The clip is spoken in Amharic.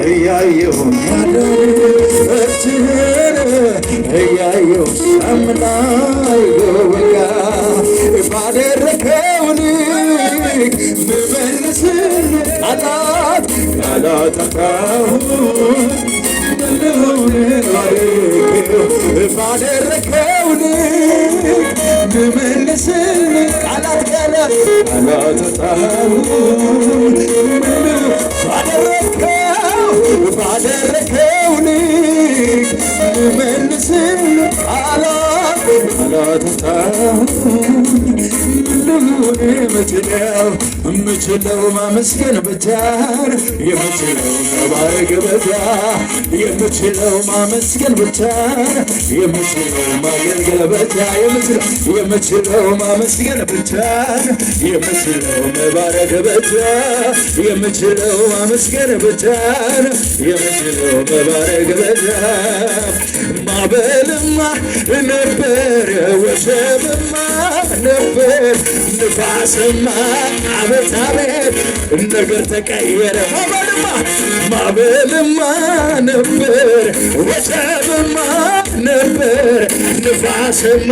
እያየሁ እጅህን እያየሁ ሰምላይ ጎበኛ ባደረከው ልክ ብመልስልህ ቃላት አጣሁኝ ባደረከው ልክ ብመልስልህ ቃላት አጣሁኝ ባደረከው ልክ ብመልስልህ ቃላት አጣሁኝ የምችለው ማመስገን ብቻ የምችለው መባረክ ብቻ የምችለው ማመስገን ብቻ የምችለው ማገልገል ብቻ የምችለው ማመስገን ብቻ የምችለው መባረክ ብቻ የምችለው ማመስገን ብቻ የምችለው መባረክ ብቻ ማዕበልማ ነበር ወጀብማ ነበር ንፋስማ አቤት አቤት ነገር ተቀየረ ማዕበልማ ነበር ወጀብማ ነበር ንፋስማ